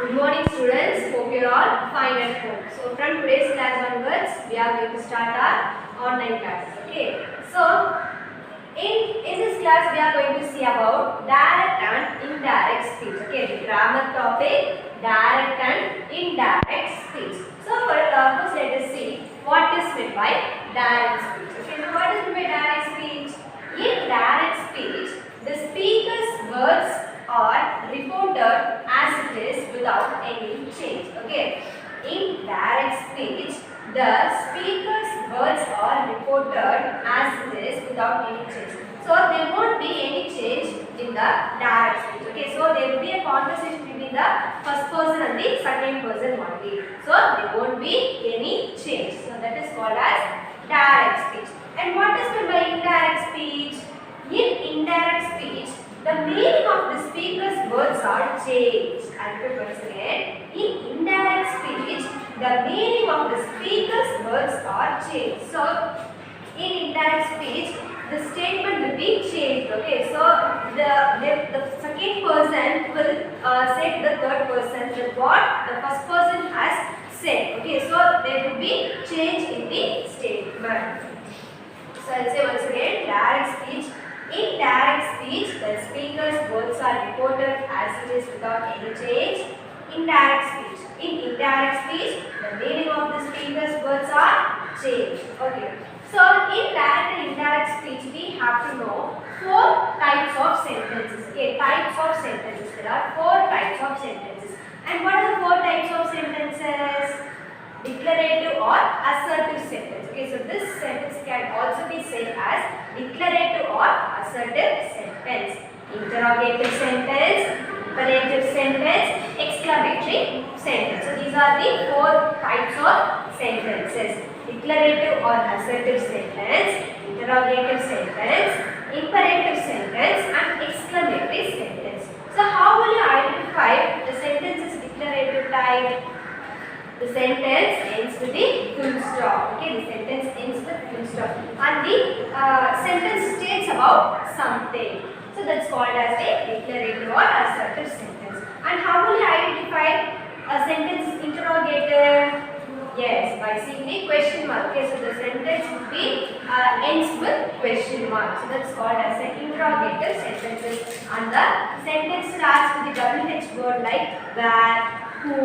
Good morning students, hope you are all fine at home. So from today's class onwards, we are going to start our online classes. Okay. So in this class, we are going to see about direct and indirect speech. Okay, the grammar topic, direct and indirect speech. So first let us see what is meant by direct speech. Okay, so what is meant by direct speech? In direct speech, the speaker's words are reported as it is without any change. Okay, in direct speech, the speaker's words are reported as it is without any change. So there won't be any change in the direct speech. Okay, so there will be a conversation between the first person and the second person only. So there won't be any change. So that is called as direct speech. And what is meant by indirect speech? In indirect speech, the meaning of the speaker's words are changed. I'll repeat once again. In indirect speech, the meaning of the speaker's words are changed. So, in indirect speech, the statement will be changed. Okay, so the second person will say to the third person that what the first person has said. Okay, so there will be change in the statement. So, I'll say once again, direct speech. In direct speech, the speaker's words are reported as it is without any change. Indirect speech. In indirect speech, the meaning of the speaker's words are changed. Okay. So, in direct and indirect speech, we have to know four types of sentences. Okay, types of sentences. There are four types of sentences. And what are the four types of sentences? Declarative or assertive sentence. Okay, so this sentence can also be said as declarative or assertive sentence. Interrogative sentence, imperative sentence, exclamatory sentence. So these are the four types of sentences. Declarative or assertive sentence, interrogative sentence, imperative sentence and exclamatory sentence. So how will you identify the sentence is declarative type? The sentence ends with the full stop. Okay, the sentence ends with full stop. And the sentence states about something. So that's called as a declarative or assertive sentence. And how will you identify a sentence is interrogative? Yes, by seeing the question mark. Okay, so the sentence will be ends with question mark. So that's called as an interrogative sentences. And the sentence starts with the WH word like where, who,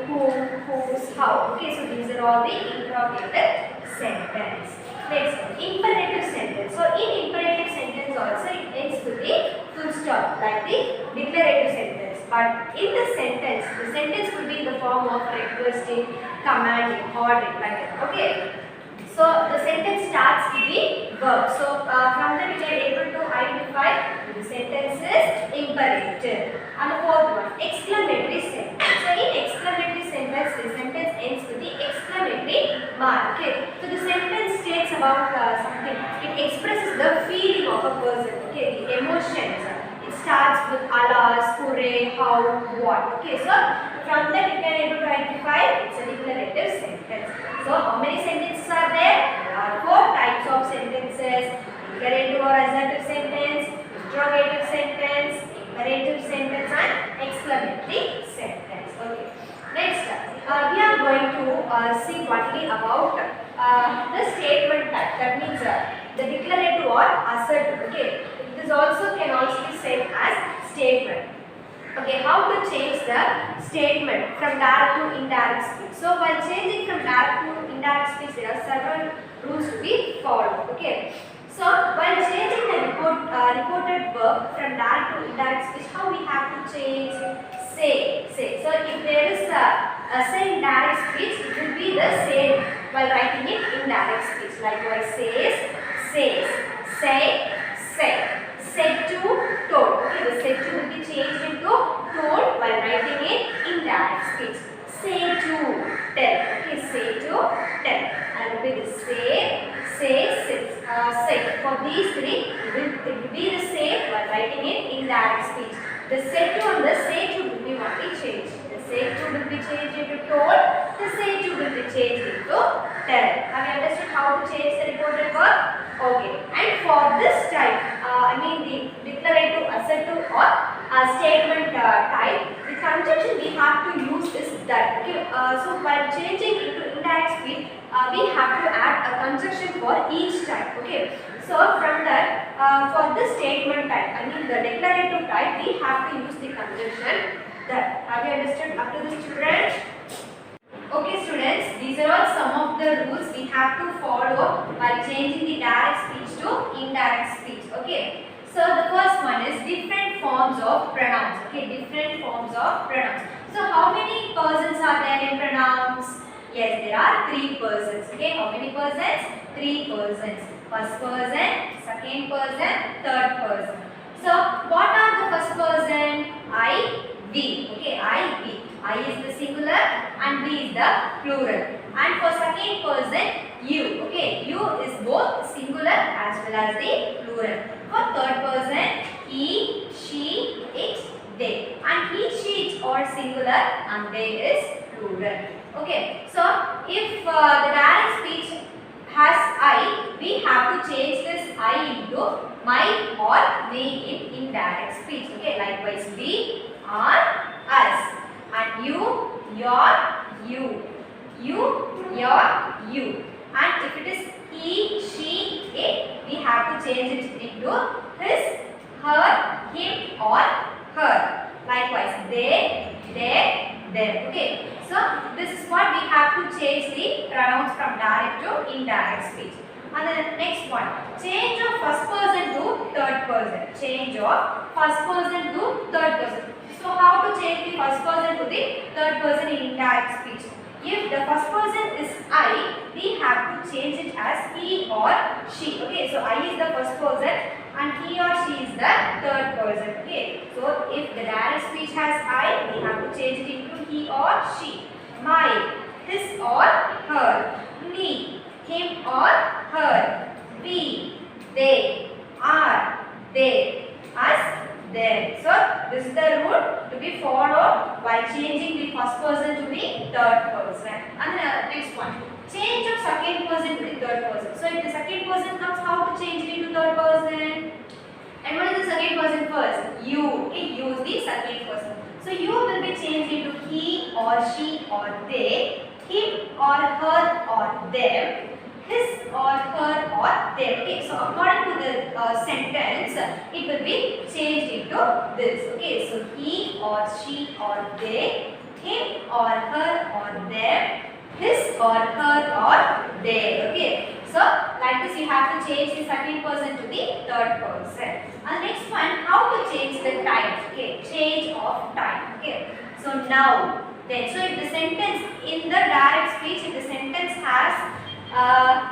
whose, how. Okay, so these are all the interrogative sentence. Next, imperative sentence. So in imperative sentence also it ends with the full stop like the declarative sentence. But in the sentence could be in the form of requesting, commanding, ordering like that. Okay. So the sentence starts with the verb. So from that we are able to identify the sentence is imperative. And the fourth one, exclamatory sentence. So in exclamatory sentence, the sentence ends with the exclamatory mark. Okay. So the sentence states about something. It expresses the feeling of a person. Okay, the emotions. It starts with alas, hooray, how, what. Okay, so from that you can able to identify it's a declarative sentence. So how many sentences are there? There are four types of sentences: declarative or assertive sentence, interrogative sentence, imperative sentence, and exclamatory sentence. Okay. Next, we are going to see only about the statement type. That means the declarative or assertive. Okay. This also can also be said as statement. Okay, how to change the statement from direct to indirect speech. So while changing from direct to indirect speech, there are several rules to be followed. Okay. So while changing the reported verb from direct to indirect speech, how we have to change? Say. So if there is a say in direct speech, it will be the same while writing it in indirect speech. Likewise, says, say, said to, told. Okay, the said to will be changed into told while writing it in direct speech. Say to, tell. Okay, say to, tell. And with the say, say. For these three, it will be the same while writing it in direct speech. The said to and the say to will be only changed. The say to will be changed into told. The say to will be changed into tell. Have you understood how to change the reported verb? Okay. And for this type, the declarative, assertive or statement type, the conjunction we have to use that. Okay, so while changing into indirect speech, we have to add a conjunction for each type. Okay, so from that, for this statement type, I mean the declarative type, we have to use the conjunction that. Have you understood up to this, children? Okay students, these are all some of the rules we have to follow while changing the direct speech to indirect speech. Okay, so the first one is different forms of pronouns. Okay, different forms of pronouns. So how many persons are there in pronouns? Yes, there are 3 persons. Okay, how many persons? 3 persons. First person, second person, third person. So what are the first person? I, we. Okay, I, we. I is the singular and we is the plural. And for second person, you. Okay, you is both singular as well as the plural. For third person, he, she, it, they. And he, she, it are singular and they is plural. Okay, so if the direct speech has I, we have to change this I into my or me in indirect speech. Okay, likewise we, are, us. And you, your, you. You, your, you. And if it is he, she, it, we have to change it into his, her, him or her. Likewise, they, their, them. Okay. So, this is what we have to change the pronouns from direct to indirect speech. And then the next one, change of first person to third person. Change of first person to third person. So how to change the first person to the third person in indirect speech? If the first person is I, we have to change it as he or she. Okay, so I is the first person and he or she is the third person. Okay, so if the direct speech has I, we have to change it into he or she. My, his or her. Me, him or her. We, they, are, they, us, them. So this is the rule to be followed while changing the first person to the third person. And the next one, change of second person to the third person. So if the second person comes, how to change it into third person? And what is the second person first? You. Okay, use the second person. So you will be changed into he or she or they, him or her or them, his or her or them. Okay, so according to the sentence, it will be changed into this. Okay, so he or she or they, him or her or them, his or her or they. Okay, so like this you have to change the second person to the third person. And next one, how to change the time. Okay, change of time. Okay, so now, then. So if the sentence in the direct speech, if the sentence has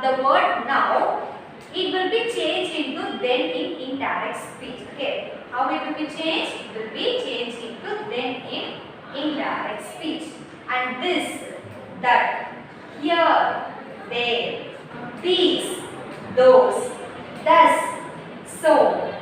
the word now, it will be changed into then in indirect speech. Okay, how it will be changed? It will be changed into then in indirect speech. And this, that, here, there, these, those, thus, so,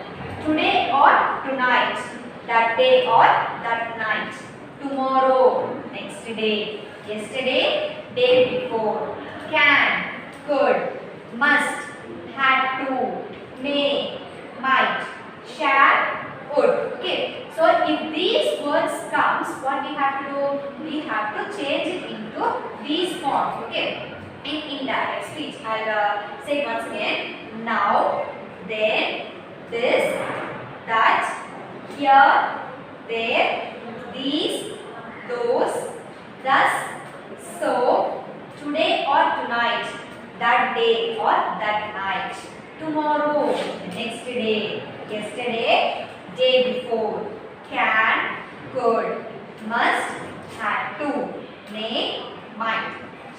today or tonight, that day or that night, tomorrow, next day, yesterday, day before, can, could, must, had to, may, might, shall, would. Okay, so if these words comes, what we have to do? We have to change it into these forms. Okay, in indirect speech. I'll say it once again. Now, then, this, that, here, there, these, those, thus, so, today or tonight, that day or that night, tomorrow, the next day, yesterday, day before, can, could, must, had to, may, might,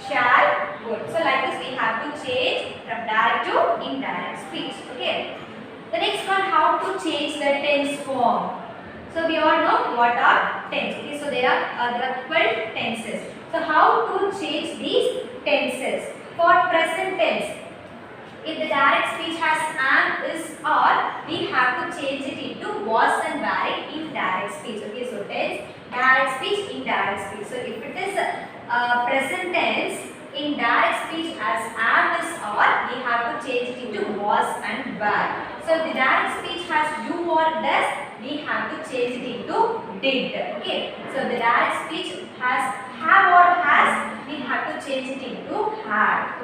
shall, would. So like this we have to change from direct to indirect speech. Okay. The next one, how to change the tense form. So we all know what are tense. Okay. So there are 12 tenses. So how to change these tenses? For present tense, if the direct speech has am, is, or, we have to change it into was and were in indirect speech. Okay, so tense, direct speech, indirect speech. So if it is present tense, in direct speech as am, is, or, we have to change it into was and were. So if the direct speech has do or does, we have to change it into did. Okay, so the direct speech has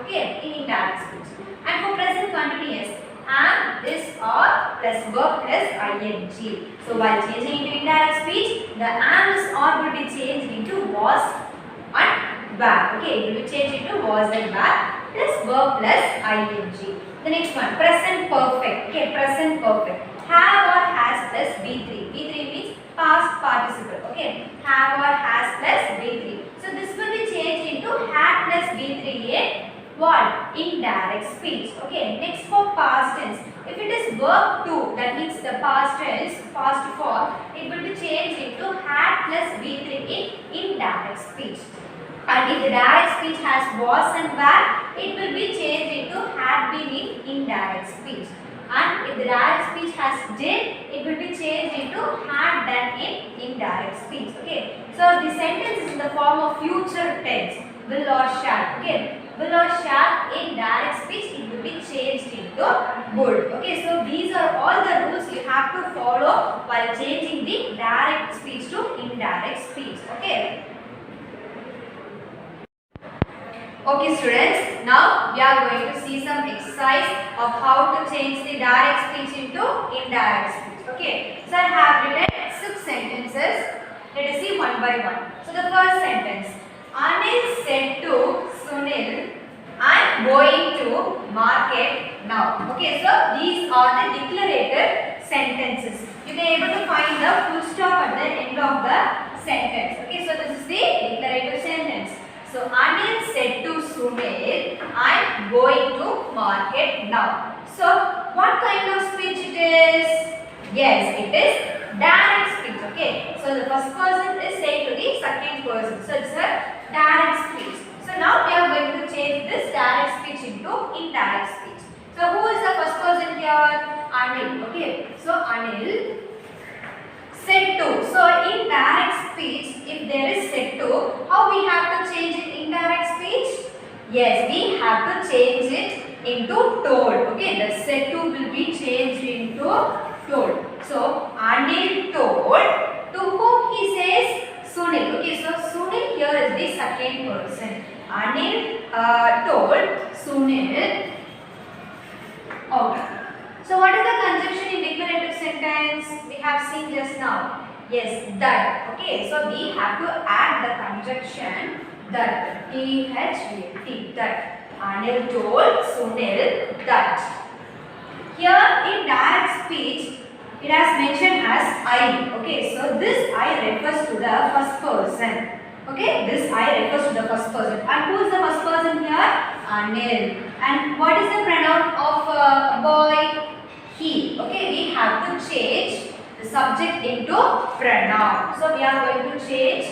Okay, in indirect speech. And for present continuous, am, is, are plus verb plus ing. So while changing into indirect speech, the am is or will be changed into was and were. Okay, it will be changed into was and were plus verb plus ing. The next one, present perfect. Okay, present perfect. Have or has plus B3. B3 means past participle. Okay, have or has plus B3. So this will be changed into had plus B3 in what? Indirect speech. Okay, next for past tense. If it is verb to, that means the past tense, past form, it will be changed into had plus B3 in indirect speech. And if the direct speech has was and were, it will be changed into had been in indirect speech. And if the direct speech has did, it will be changed into had done in indirect speech. Okay. So the sentence is in the form of future tense, will or shall. Okay. Will or shall in direct speech, it will be changed into would. Okay. So these are all the rules you have to follow while changing the direct speech to indirect speech. Okay. Okay students, now we are going to see some exercise of how to change the direct speech into indirect speech. Okay, so I have written 6 sentences. Let us see one by one. So the first sentence, Anil said to Sunil, I am going to market now. Okay, so these are the declarative sentences. You can able to find the full stop at the end of the sentence. Okay, so this is the declarative sentence. So Anil said to Sunil, I am going to market now. So what kind of speech it is? Yes, it is direct speech. Okay. So the first person is saying to the second person. So it's a direct speech. So now we are going to change this direct speech into indirect speech. So who is the first person here? Anil. Okay. So Anil said to. So in direct speech, if there is said to, how we have to change it in direct speech? Yes, we have to change it into told. Okay, the said to will be changed into told. So Anil told, to whom he says? Sunil. Okay, so Sunil here is the second person. Anil told Sunil. Okay. So what is the conjunction in declarative sentence? We have seen just now. Yes, that. Okay, so we have to add the conjunction that. T-H-A-T, that. Anil told Sunil that. Here in direct speech, it has mentioned as I. Okay, so this I refers to the first person. Okay, this I refers to the first person. And who is the first person here? Anil. And what is the pronoun of boy? He. Okay, we have to change the subject into pronoun. So we are going to change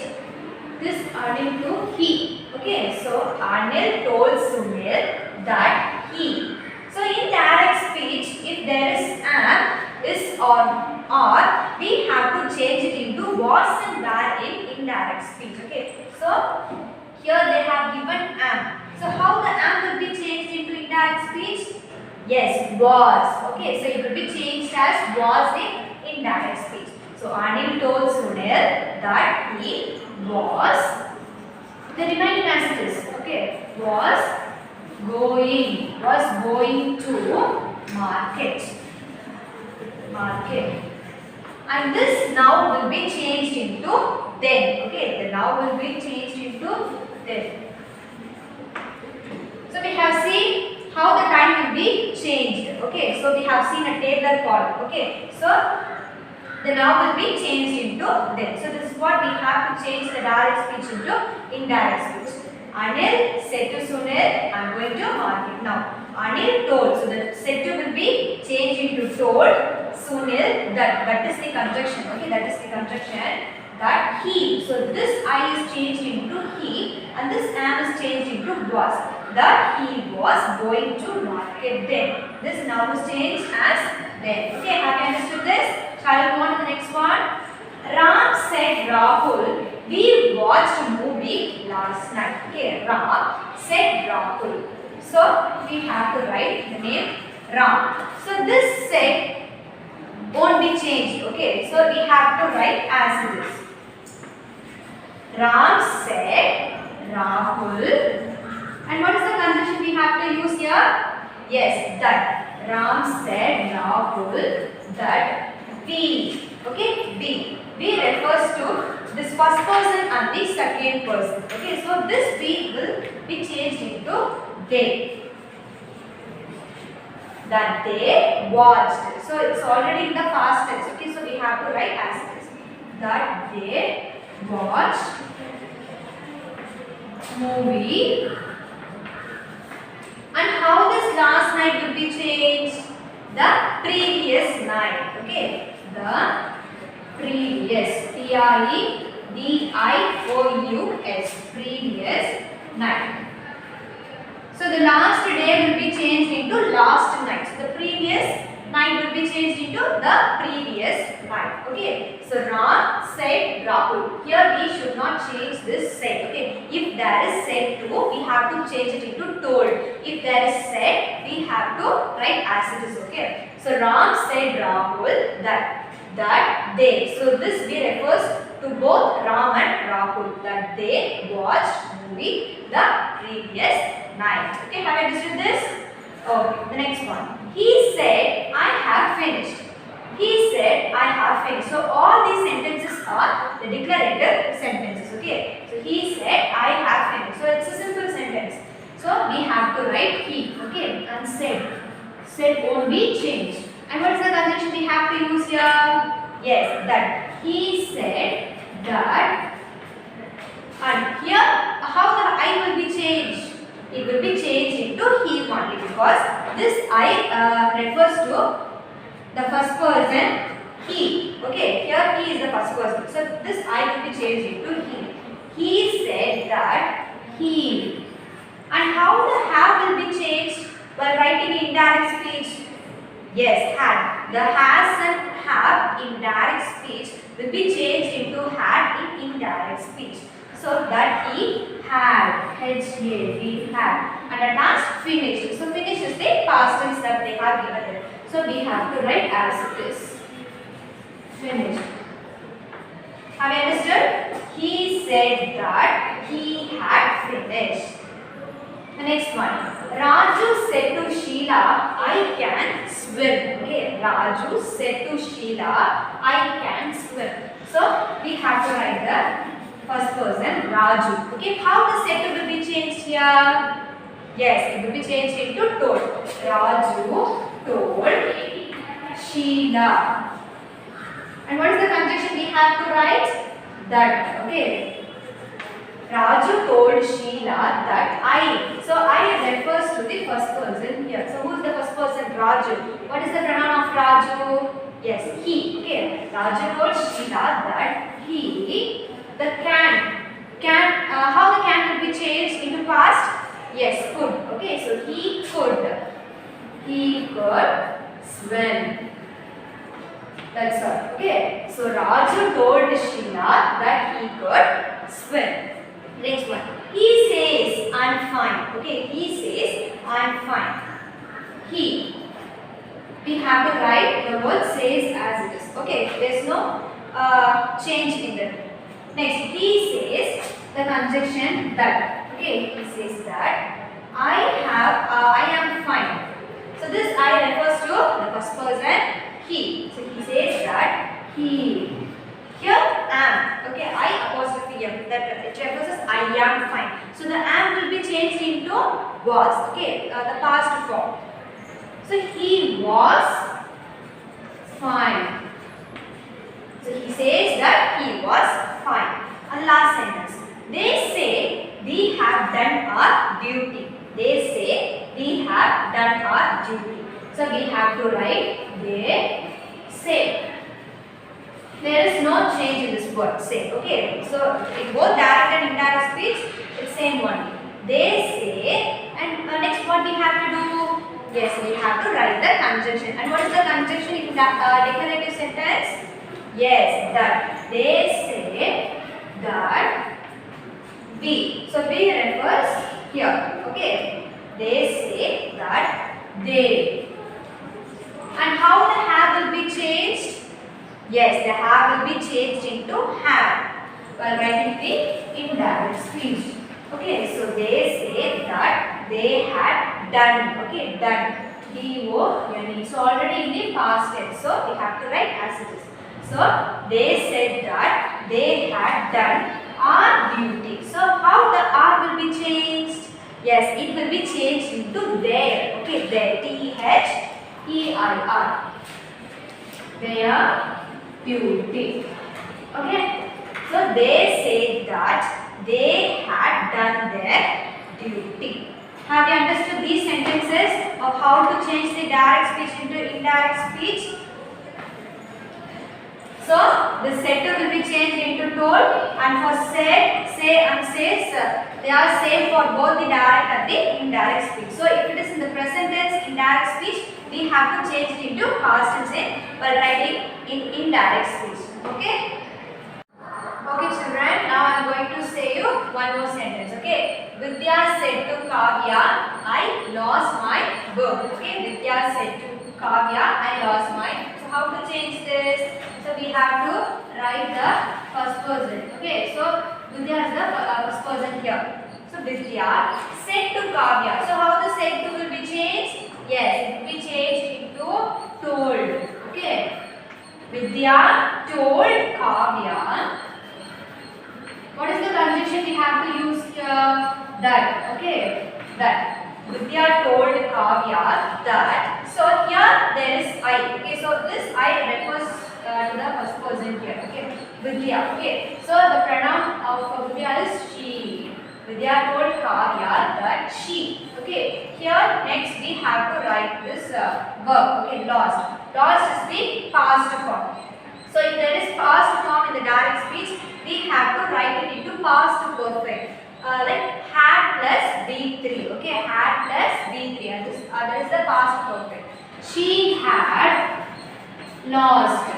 this Anil to he. Okay, so Anil told Sunil that he. So in direct speech, if there is am, is or are, we have to change it into was and were in indirect speech. Okay, so here they have given am. So how the am will be changed into indirect speech? Yes, was. Okay, so it will be changed as was in indirect speech. So Anil told Sunil that he was, the remaining as it is. Okay, was going to market. And this now will be changed into then. Okay, the now will be changed into then. So we have seen how the time will be changed. Okay, so we have seen a Taylor column. Okay, so the now will be changed into then. So this is what we have to change the direct speech into indirect speech. Anil said to Sunil, I am going to market now. Anil told. So the said to will be changed into told. Sunil, that is the conjunction. Okay, that is the conjunction. That he. So this I is changed into he and this am is changed into was. That he was going to market then. This now is changed as then. Okay, have you understood this? Shall we move on to the next one? Ram said Rahul, we watched a movie last night. Okay, Ram said Rahul. So we have to write the name Ram. So this said won't be changed. Okay, so we have to write as it is. Ram said Rahul, And what is the conjunction we have to use here? Yes, that. Ram said Rahul that we. Okay, we. We refers to this first person and the second person. Okay, so this we will be changed into they. That they watched. So it's already in the past tense. Okay, so we have to write as it is. That they watched movie. And how this last night will be changed? The previous night. Okay, the previous. P-R-E-D-I-O-U-S. Previous night. So the last day will be changed into last night. So the previous night will be changed into the previous night. Okay. So Ram said Rahul. Here we should not change this said. Okay. If there is said to, we have to change it into told. If there is said, we have to write as it is. Okay. So Ram said Rahul that they. So this we refers to both Ram and Rahul, that they watched movie the previous night. Okay, have you understood this? Okay, the next one. He said, I have finished. He said, I have finished. So all these sentences are the declarative sentences. Okay, so he said, I have finished. So it's a simple sentence. So we have to write he. Okay, and said. Said won't be changed. And what is the conjunction we have to use here? Yes, that. He said that. And here, how the I will be changed? It will be changed into he only, because this I refers to the first person he. Okay, here he is the first person. So this I will be changed into he. He said that he. And how the have will be changed? By writing indirect speech. Yes, had. The has and have in direct speech will be changed into had in indirect speech. So that he had, H-A-D, had. And at last finished. So finish is the past tense that they have given it. So we have to write as it is. Finished. Have you understood? He said that he had finished. The next one. Raju said to Sheila, I can swim. Okay, Raju said to Sheila, I can swim. So we have to write the first person, Raju. Okay, how the set will be changed here? Yes, it will be changed into told. Raju told Sheila. And what is the conjunction we have to write? That. Okay. Raju told Sheila that I. So I refers to the first person here. So who is the first person? Raju. What is the pronoun of Raju? Yes, he. Okay. Raju told Sheila that he. The can how the can will be changed into past? Yes, could. Okay, so he could swim. That's all. Okay, so Raju told Sheila that he could swim. Next one. He says, I'm fine. Okay, he says, I'm fine. He. We have to write the word says as it is. Okay, there's no change in that. Next, he says the conjunction that. Okay, he says that I am fine. So this I refers to the first person he. So he says that he. Here am. Okay, I apostrophe am. That it refers as I am fine. So the am will be changed into was. Okay, the past form. So he was fine. So he says that he was fine. And last sentence. They say we have done our duty. They say we have done our duty. So we have to write they say. There is no change in this word say. Okay. So in both direct and indirect speech, it's same one. They say, and next what we have to do? Yes, we have to write the conjunction. And what is the conjunction in the declarative sentence? Yes, that. They say that we. So we refers here. Okay. They say that they. And how the have will be changed? Yes, the have will be changed into have while writing the indirect speech. Okay, so they say that they had done. Okay, done. D-O-N-E. So already in the past tense. So we have to write as it is. So they said that they had done our duty. So how the R will be changed? Yes, it will be changed into their. Okay, their. T-H-E-I-R. Their duty. Okay. So they said that they had done their duty. Have you understood these sentences of how to change the direct speech into indirect speech? So the setter will be changed into told, and for said, say and says, they are same for both the direct and the indirect speech. So if it is in the present tense indirect speech, we have to change it into past tense while writing in indirect speech. Okay? Okay children, now I am going to say you one more sentence. Okay, Vidya said to Kavya, I lost my book. Okay, Vidya said to Kavya, I lost my. So how to change this? So we have to write the first person. Okay, so Vidya is the first person here. So Vidya said to Kavya. So how the said to will be changed? Yes, it will be changed into told. Okay, Vidya told Kavya. What is the conjunction we have to use here? That. Okay, that. Vidya told Kavya that. So here there is I. Okay, so this I refers to the first person here. Okay, Vidya. Okay, so the pronoun of Vidya is she. Vidya told Kavya that she. Okay, here next we have to write this verb. Okay, lost. Lost is the past form. So if there is past form in the direct speech, we have to write it into past perfect. Like had plus B3. Okay, had plus B3. And this that is the past perfect. She had lost.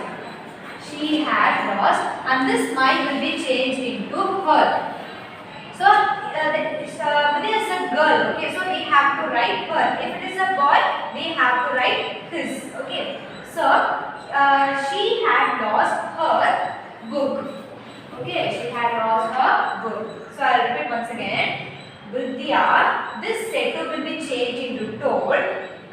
She had lost. And this might will be changed into her. So Vidya is a girl. Okay, so we have to write her. If it is a boy, we have to write his. Okay, so she had lost her book. Okay, she had lost her book. So I will repeat once again. Vidya, this setter will be changed into told.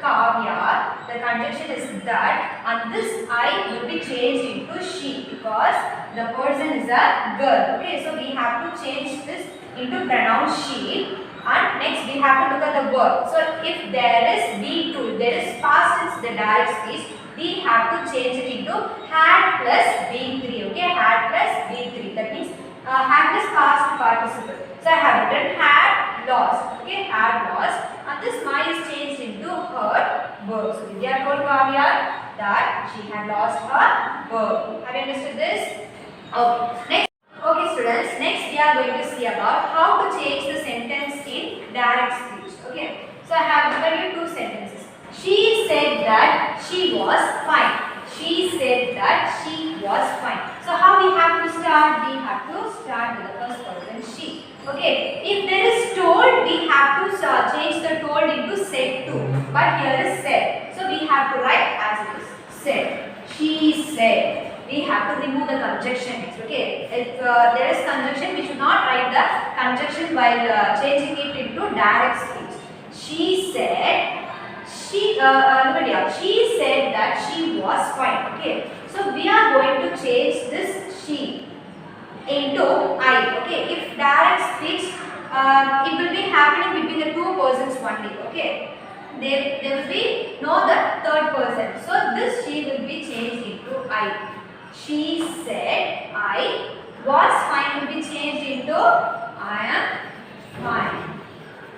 Kavya, the conjunction is that, and this I will be changed into she because the person is a girl. Okay, so we have to change this into pronoun she. And next we have to look at the verb. So if there is B2, there is past tense the direct speech, we have to change it into had plus B3. Okay, had plus B3. That means had plus past participle. So I have written had lost. Okay, had lost. And this my is changed into her verb. So Vidya told Kavya that she had lost her verb. Have you understood this? Okay. Next. Okay students, next we are going to see about how to change the sentence in direct speech. Okay, so I have given you two sentences. She said that she was fine. She said that she was fine. So how we have to start? We have to start with the first person she. Okay, if there is told, we have to change the told into said to. But here is said. So we have to write as it is. Said. She said. We have to remove the conjunction. Okay, if there is conjunction, we should not write the conjunction while changing it into direct speech. She said, she said that she was fine. Okay, so we are going to change this she into I. Okay, if direct speech, it will be happening between the two persons only. Okay, there will be no the third person. So this she will be changed into I. She said I was fine will be changed into I am fine.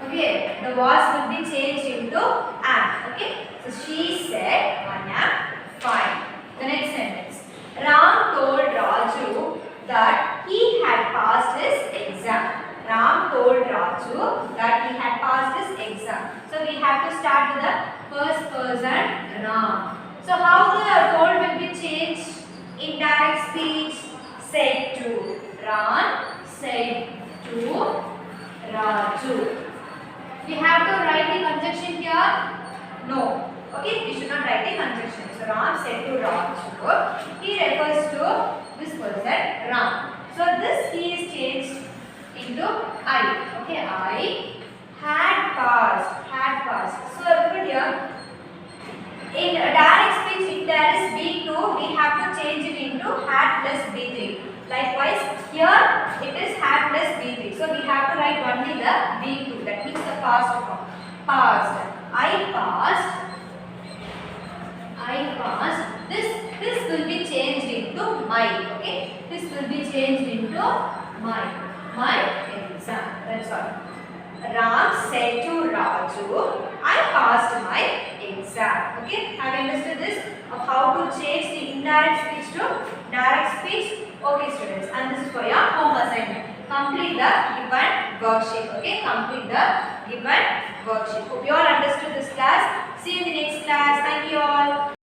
Okay, the was will be changed into am. Okay, so she said I am fine. The next sentence. Ram told Raju that he had passed his exam. Ram told Raju that he had passed his exam. So we have to start with the first person Ram. So how the told will be changed? Indirect speech, said to. Ram said to Raju. We have to write the conjunction here? No. Okay, we should not write the conjunction. So Ram said to Raju. He refers to this person Ram. So this he is changed into I. Okay, I had passed. Had passed. So everybody here, in direct speech, if there is B2, we have to change it into had plus B3. Likewise, here it is had plus B3. So we have to write only the B2. That means the past form. Passed. I passed. I passed. This will be changed into my. Okay. This will be changed into my exam. That's all. Ram said to Raju, I passed my exam. Okay, have you understood this? Of how to change the indirect speech to direct speech? Okay, students, and this is for your home assignment. Complete the given worksheet. Okay, complete the given worksheet.